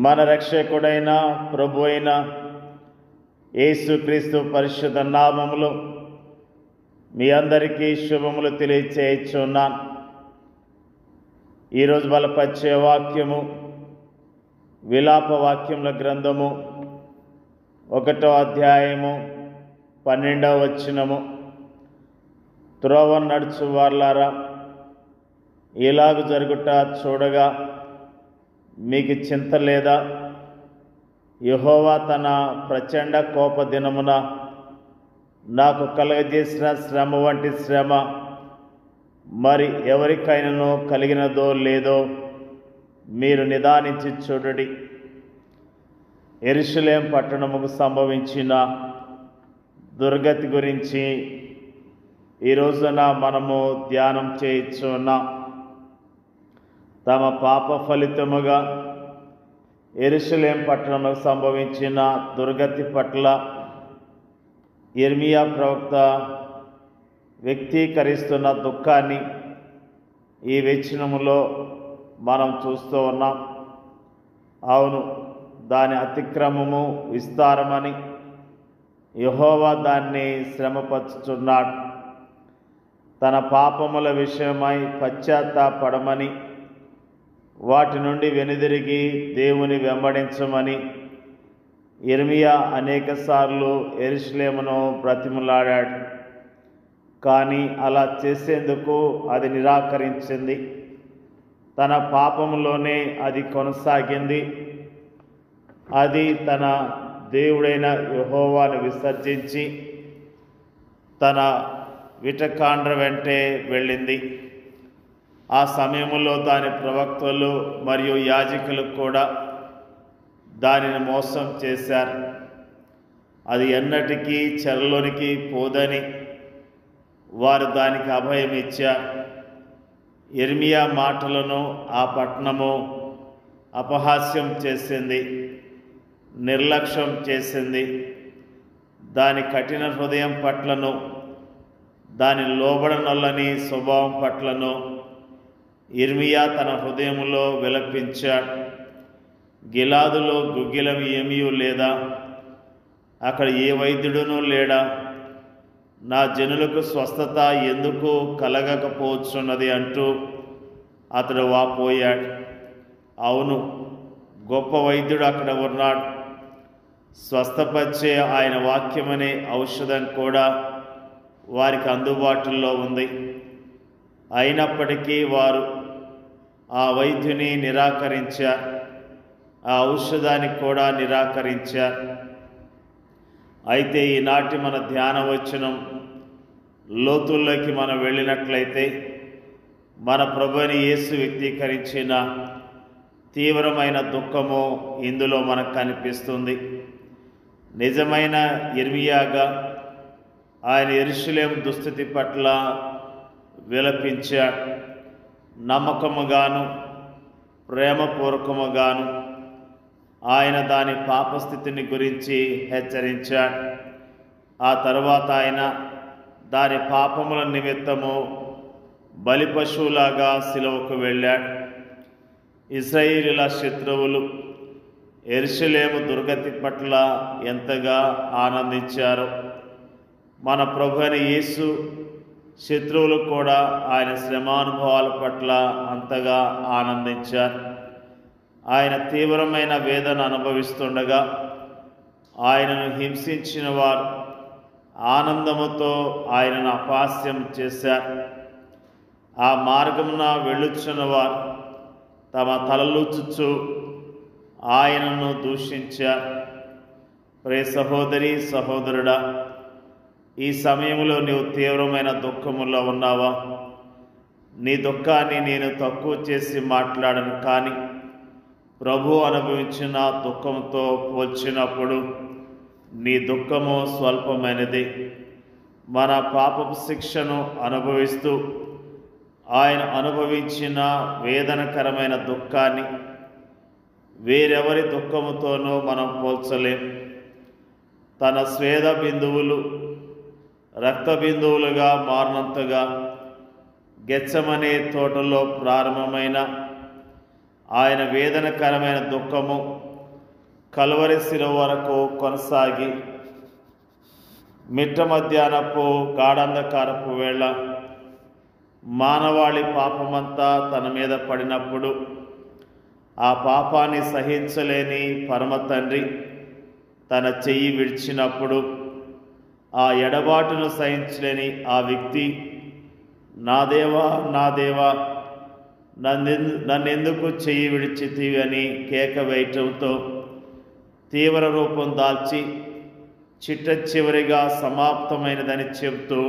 మన రక్షకుడైన ప్రభు అయిన యేసుక్రీస్తు పరిశుద్ధ నామములో మీ అందరికీ శుభములు తెలియచేయుచున్నాను. ఈరోజు బలపరిచే వాక్యము విలాప వాక్యముల గ్రంథము 1వ అధ్యాయము 12వ వచనము. త్రోవ నడుచు వార్లారా, ఇలాగు జరుగుట చూడగా మీకు చింత లేదా? యెహోవా తన ప్రచండ కోప దినమున నాకు కలగజేసిన శ్రమ వంటి శ్రమ మరి ఎవరికైనాను కలిగినదో లేదో మీరు నిదానించి చూడండి. యెరూషలేము పట్టణముకు సంభవించిన దుర్గతి గురించి ఈ రోజున మనము ధ్యానం చేయుచున్నాం. తమ పాప ఫలితముగా యెరూషలేము పట్టణముకు సంభవించిన దుర్గతి పట్ల యిర్మీయా ప్రవక్త వ్యక్తీకరిస్తున్న దుఃఖాన్ని ఈ వచనములో మనం చూస్తూ ఉన్నాం. అవును, దాని అతిక్రమము విస్తారమని యెహోవా దాన్ని శ్రమపరుచుచున్నాడు. తన పాపముల విషయమై పశ్చాత్తాపడమని, వాటి నుండి వెనుదిరిగి దేవుని వెంబడించమని యిర్మీయా అనేకసార్లు యెరూషలేమును బ్రతిమలాడాడు. కానీ అలా చేసేందుకు అది నిరాకరించింది. తన పాపములోనే అది కొనసాగింది. అది తన దేవుడైన యెహోవాను విసర్జించి తన విటకాండ్ర వెంటే వెళ్ళింది. ఆ సమయంలో దాని ప్రవక్తలు మరియు యాజకులు కూడా దానిని మోసం చేశారు. అది ఎన్నటికీ చెరలోనికి పోదని వారు దానికి అభయం ఇచ్చారు. యిర్మీయా మాటలను ఆ పట్టణము అపహాస్యం చేసింది, నిర్లక్ష్యం చేసింది. దాని కఠిన హృదయం పట్లను, దాని లోబడనొల్లని స్వభావం పట్లను యిర్మీయా తన హృదయములో విలపించాడు. గిలాదులో గుగ్గిలం ఏమీ లేదా? అక్కడ ఏ వైద్యుడునూ లేడా? నా జనులకు స్వస్థత ఎందుకు కలగకపోవచ్చున్నది అంటూ అతడు వాపోయాడు. అవును, గొప్ప వైద్యుడు అక్కడ ఉన్నాడు. స్వస్థపరిచే ఆయన వాక్యమనే ఔషధం కూడా వారికి అందుబాటులో ఉంది. అయినప్పటికీ వారు ఆ వైద్యుని నిరాకరించారు, ఆ ఔషధాన్ని కూడా నిరాకరించారు. అయితే ఈనాటి మన ధ్యాన వచనం లోతుల్లోకి మనం వెళ్ళినట్లయితే మన ప్రభువుని యేసు వ్యక్తీకరించిన తీవ్రమైన దుఃఖము ఇందులో మనకు కనిపిస్తుంది. నిజమైన యిర్మీయాగా ఆయన యెరూషలేము దుస్థితి పట్ల విలపించాడు. నమ్మకముగాను ప్రేమపూర్వకముగాను ఆయన దాని పాపస్థితిని గురించి హెచ్చరించాడు. ఆ తరువాత ఆయన దాని పాపముల నిమిత్తము బలి పశువులాగా సిలువకు వెళ్ళాడు. ఇశ్రాయేలీయుల శత్రువులు యెరూషలేము దుర్గతి పట్ల ఎంతగా ఆనందించారో మన ప్రభువైన యేసు శత్రువులు కూడా ఆయన శ్రమానుభవాల పట్ల అంతగా ఆనందించారు. ఆయన తీవ్రమైన వేదన అనుభవిస్తుండగా ఆయనను హింసించిన వారు ఆనందముతో ఆయనను అపహాస్యం చేశారు. ఆ మార్గమున వెళ్ళుచున్న వారు తమ తలలూచుచు ఆయనను దూషించారు. ప్రియ సహోదరి సహోదరుడా, ఈ సమయంలో నీవు తీవ్రమైన దుఃఖములో ఉన్నావా? నీ దుఃఖాన్ని నేను తక్కువ చేసి మాట్లాడను, కానీ ప్రభు అనుభవించిన దుఃఖంతో పోల్చినప్పుడు నీ దుఃఖము స్వల్పమైనది. మన పాపపు శిక్షను అనుభవిస్తూ ఆయన అనుభవించిన వేదనకరమైన దుఃఖాన్ని వేరెవరి దుఃఖముతోనూ మనం పోల్చలేం. తన స్వేద బిందువులు రక్త బిందువులుగా మారినంతగా గెత్సెమనే తోటలో ప్రారంభమైన ఆయన వేదనకరమైన దుఃఖము కల్వరి శిలువ వరకు కొనసాగి మిట్ట మధ్యాహ్నపు గాఢంధకారపు వేళ మానవాళి పాపమంతా తన మీద పడినప్పుడు ఆ పాపాన్ని సహించలేని పరమ తండ్రి తన చెయ్యి విడిచినప్పుడు ఆ ఎడబాటును సహించలేని ఆ వ్యక్తి, నా దేవా నా దేవా నన్నెందుకు చెయ్యి విడిచితివి అని కేక వేయటంతో తీవ్ర రూపం దాల్చి చిట్ట చివరిగా సమాప్తమైనదని చెబుతూ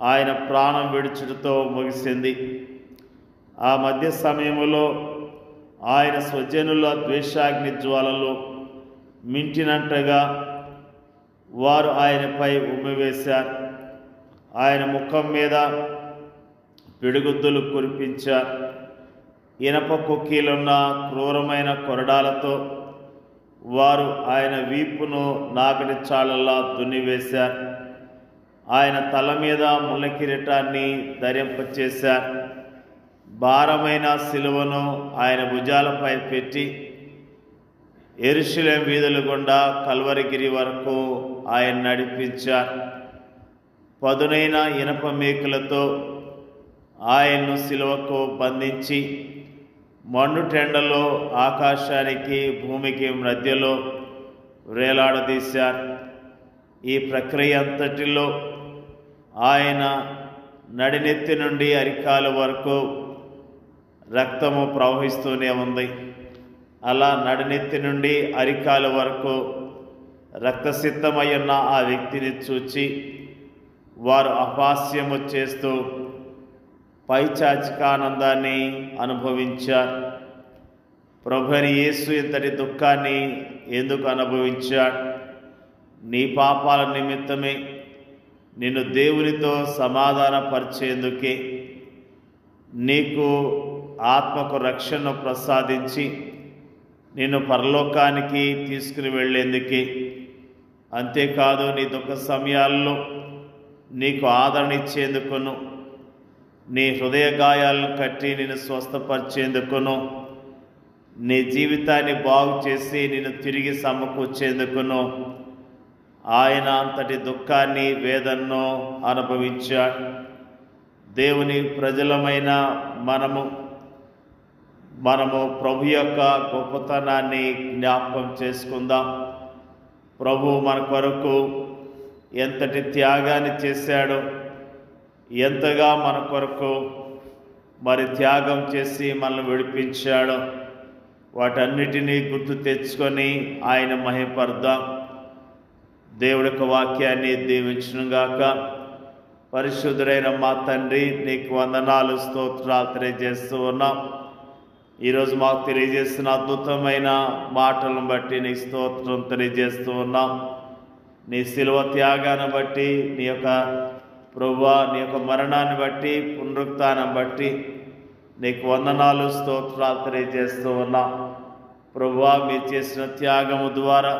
ఆయన ప్రాణం విడుచుటతో ముగిసింది. ఆ మధ్య సమయంలో ఆయన స్వజనుల ద్వేషాగ్ని జ్వాలలు మింటినట్టుగా వారు ఆయనపై ఉమ్మివేశారు. ఆయన ముఖం మీద పిడుగుద్దులు కురిపించారు. ఇనప కుక్కీలున్న క్రూరమైన కొరడాలతో వారు ఆయన వీపును నాగటి చాళ్ళలా దున్నివేశారు. ఆయన తల మీద ముళ్ళ కిరీటాన్ని ధరింపచేశారు. భారమైన శిలువను ఆయన భుజాలపై పెట్టి యెరూషలేము వీధుల గుండా కల్వరిగిరి వరకు ఆయన నడిపించారు. పదునైన ఇనప మేకులతో ఆయన్ను శిలువకు బంధించి మండుటెండలో ఆకాశానికి భూమికి మధ్యలో వేలాడదీశారు. ఈ ప్రక్రియ అంతటిలో ఆయన నడినెత్తి నుండి అరికాల వరకు రక్తము ప్రవహిస్తూనే ఉంది. అలా నడినెత్తి నుండి అరికాల వరకు రక్తసిద్ధమయ్యున్న ఆ వ్యక్తిని చూచి వారు అపహాస్యము చేస్తూ పైచాచికానందాన్ని అనుభవించారు. ప్రభువైన యేసు ఇంతటి దుఃఖాన్ని ఎందుకు అనుభవించాడు? నీ పాపాల నిమిత్తమే, నిన్ను దేవునితో సమాధానపరిచేందుకే, నీకు ఆత్మకు రక్షణను ప్రసాదించి నిన్ను పరలోకానికి తీసుకుని వెళ్ళేందుకే. అంతేకాదు, నీ దుఃఖ సమయాల్లో నీకు ఆదరణ ఇచ్చేందుకును, నీ హృదయ గాయాలను కట్టి నిన్ను స్వస్థపరిచేందుకును, నీ జీవితాన్ని బాగు చేసి నిన్ను తిరిగి సమకూర్చేందుకును ఆయన అంతటి దుఃఖాన్ని, వేదనను అనుభవించాడు. దేవుని ప్రజలమైన మనము ప్రభు యొక్క గొప్పతనాన్ని జ్ఞాపకం చేసుకుందాం. ప్రభు మన కొరకు ఎంతటి త్యాగాన్ని చేశాడో, ఎంతగా మన కొరకు త్యాగం చేసి మనల్ని విడిపించాడో వాటన్నిటినీ గుర్తు తెచ్చుకొని ఆయన మహిమపడదాం. దేవుడి యొక్క వాక్యాన్ని దీవించునుగాక. పరిశుద్ధుడైన మా తండ్రి, నీకు వందనాలు, స్తోత్రాలు తెలియజేస్తూ ఉన్నాం. ఈరోజు మాకు తెలియజేస్తున్న అద్భుతమైన మాటలను బట్టి నీ స్తోత్రం తెలియజేస్తూ ఉన్నాం. నీ శిలువ త్యాగాన్ని బట్టి, నీ యొక్క ప్రభువా నీ యొక్క మరణాన్ని బట్టి, పునరుత్థానం బట్టి నీకు వందనాలు, స్తోత్రాలు తెలియజేస్తూ ఉన్నాం. ప్రభువా, మీరు చేసిన త్యాగము ద్వారా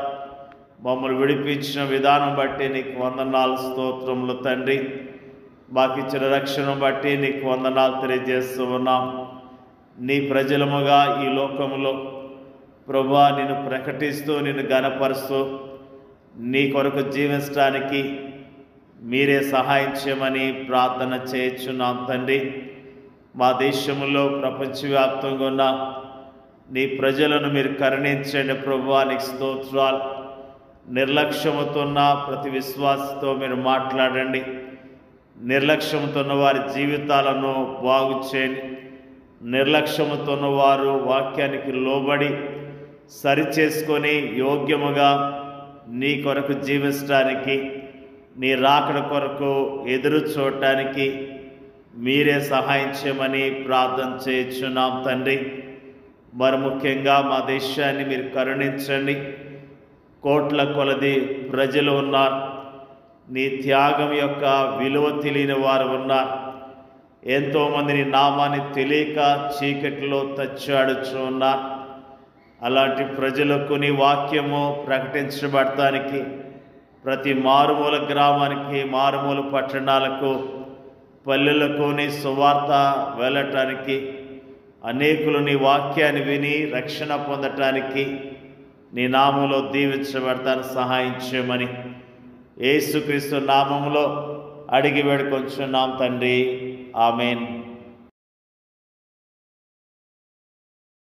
మమ్మల్ని విడిపించిన విధానం బట్టి నీకు వందనాలు, స్తోత్రములు తండ్రి. మాకు ఇచ్చిన రక్షణ బట్టి నీకు వందనాలు తెలియజేస్తూ ఉన్నాం. నీ ప్రజలముగా ఈ లోకములో ప్రభువా నిన్ను ప్రకటిస్తూ, నిన్ను ఘనపరుస్తూ, నీ కొరకు జీవించడానికి మీరే సహాయం చేయమని ప్రార్థన చేయించున్నాం తండ్రి. మా దేశంలో ప్రపంచవ్యాప్తంగా ఉన్న నీ ప్రజలను మీరు కరుణించండి ప్రభువా, నీకు స్తోత్రాలు. నిర్లక్ష్యముతో ఉన్న ప్రతి విశ్వాసతో మీరు మాట్లాడండి. నిర్లక్ష్యముతో ఉన్న వారి జీవితాలను బాగు చేయండి. నిర్లక్ష్యముతో ఉన్న వారు వాక్యానికి లోబడి సరిచేసుకొని యోగ్యముగా నీ కొరకు జీవించడానికి, నీ రాకడ కొరకు ఎదురు చూడటానికి మీరే సహాయం చేయమని ప్రార్థన చేయించున్నాం తండ్రి. మరి ముఖ్యంగా మా దేశాన్ని మీరు కరుణించండి. కోట్ల కొలది ప్రజలు ఉన్నారు. నీ త్యాగం యొక్క విలువ తెలియని వారు ఉన్నారు. ఎంతోమంది నీ నామాన్ని తెలియక చీకటిలో తచ్చాడుచు ఉన్నారు. అలాంటి ప్రజలకు నీ వాక్యము ప్రకటించబడటానికి ప్రతి మారుమూల గ్రామానికి, మారుమూల పట్టణాలకు, పల్లెలకు నీ సువార్త వెళ్ళటానికి, అనేకులు నీ వాక్యాన్ని విని రక్షణ పొందటానికి నీ నామంలో దీవించబడతాను సహాయం చేయమని యేసుక్రీస్తు నామములో అడిగి వేడుకొంచున్నాం తండ్రి. ఆమేన్.